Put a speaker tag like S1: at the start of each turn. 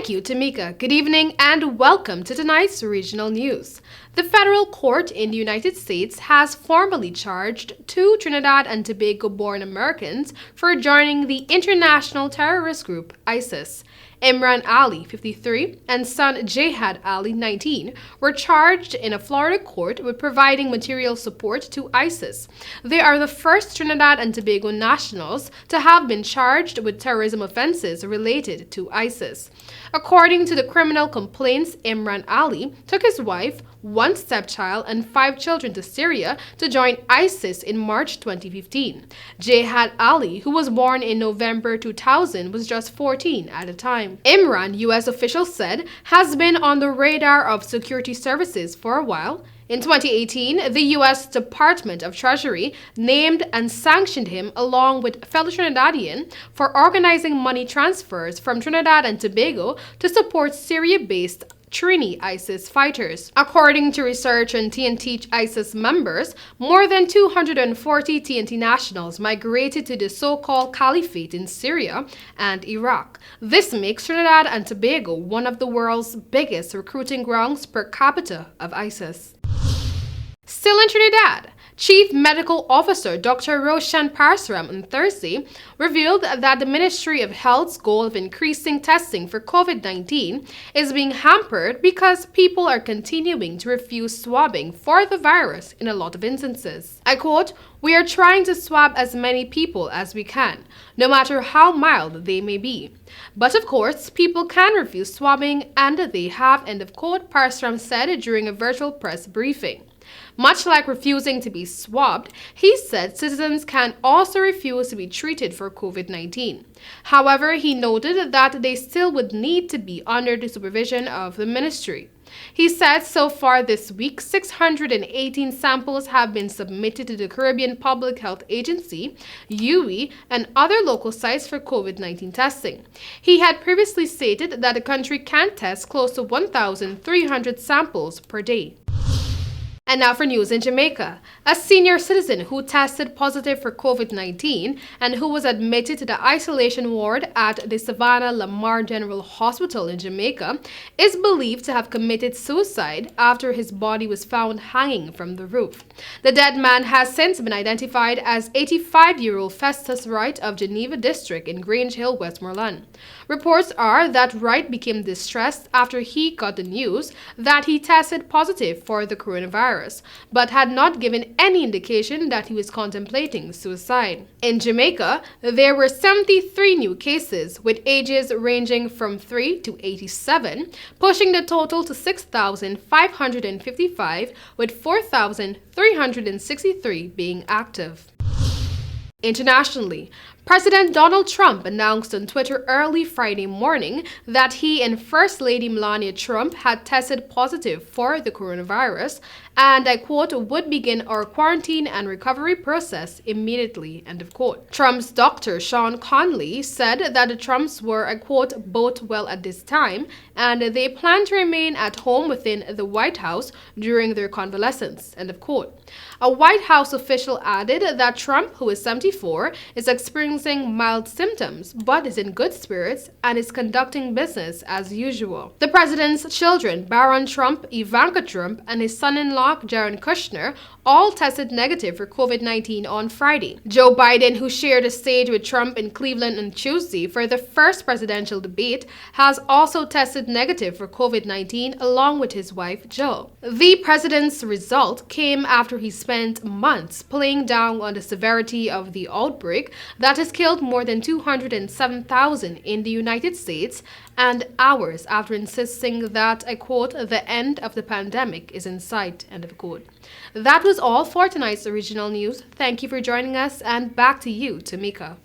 S1: Thank you, Tamika. Good evening and welcome to tonight's regional news. The federal court in the United States has formally charged two Trinidad and Tobago-born Americans for joining the international terrorist group ISIS. Imran Ali, 53, and son Jihad Ali, 19, were charged in a Florida court with providing material support to ISIS. They are the first Trinidad and Tobago nationals to have been charged with terrorism offenses related to ISIS. According to the criminal complaints, Imran Ali took his wife, one stepchild, and 5 children to Syria to join ISIS in March 2015. Jihad Ali, who was born in November 2000, was just 14 at the time. Imran, U.S. officials said, has been on the radar of security services for a while. In 2018, the U.S. Department of Treasury named and sanctioned him along with fellow Trinidadian for organizing money transfers from Trinidad and Tobago to support Syria-based Trini ISIS fighters. According to research on TNT ISIS members, more than 240 TNT nationals migrated to the so-called Caliphate in Syria and Iraq. This makes Trinidad and Tobago one of the world's biggest recruiting grounds per capita of ISIS. Still in Trinidad, Chief Medical Officer Dr. Roshan Parsram on Thursday revealed that the Ministry of Health's goal of increasing testing for COVID-19 is being hampered because people are continuing to refuse swabbing for the virus in a lot of instances. I quote, "We are trying to swab as many people as we can, no matter how mild they may be. But of course, people can refuse swabbing, and they have," end of quote, Parsram said during a virtual press briefing. Much like refusing to be swabbed, he said citizens can also refuse to be treated for COVID-19. However, he noted that they still would need to be under the supervision of the ministry. He said so far this week, 618 samples have been submitted to the Caribbean Public Health Agency, UE, and other local sites for COVID-19 testing. He had previously stated that the country can test close to 1,300 samples per day. And now for news in Jamaica. A senior citizen who tested positive for COVID-19 and who was admitted to the isolation ward at the Savannah Lamar General Hospital in Jamaica is believed to have committed suicide after his body was found hanging from the roof. The dead man has since been identified as 85-year-old Festus Wright of Geneva District in Grange Hill, Westmoreland. Reports are that Wright became distressed after he got the news that he tested positive for the coronavirus, but had not given any indication that he was contemplating suicide. In Jamaica, there were 73 new cases, with ages ranging from 3 to 87, pushing the total to 6,555, with 4,363 being active. Internationally, President Donald Trump announced on Twitter early Friday morning that he and First Lady Melania Trump had tested positive for the coronavirus and, I quote, "would begin our quarantine and recovery process immediately," end of quote. Trump's doctor, Sean Conley, said that the Trumps were, I quote, "both well at this time, and they plan to remain at home within the White House during their convalescence," end of quote. A White House official added that Trump, who is 74, is experiencing mild symptoms, but is in good spirits and is conducting business as usual. The president's children, Barron Trump, Ivanka Trump, and his son-in-law, Jared Kushner, all tested negative for COVID-19 on Friday. Joe Biden, who shared a stage with Trump in Cleveland on Tuesday for the first presidential debate, has also tested negative for COVID-19 along with his wife, Jill. The president's result came after he spent months playing down on the severity of the outbreak that has killed more than 207,000 in the United States, and hours after insisting that, I quote, "the end of the pandemic is in sight," end of quote. That was all for tonight's original news. Thank you for joining us, and back to you, Tamika.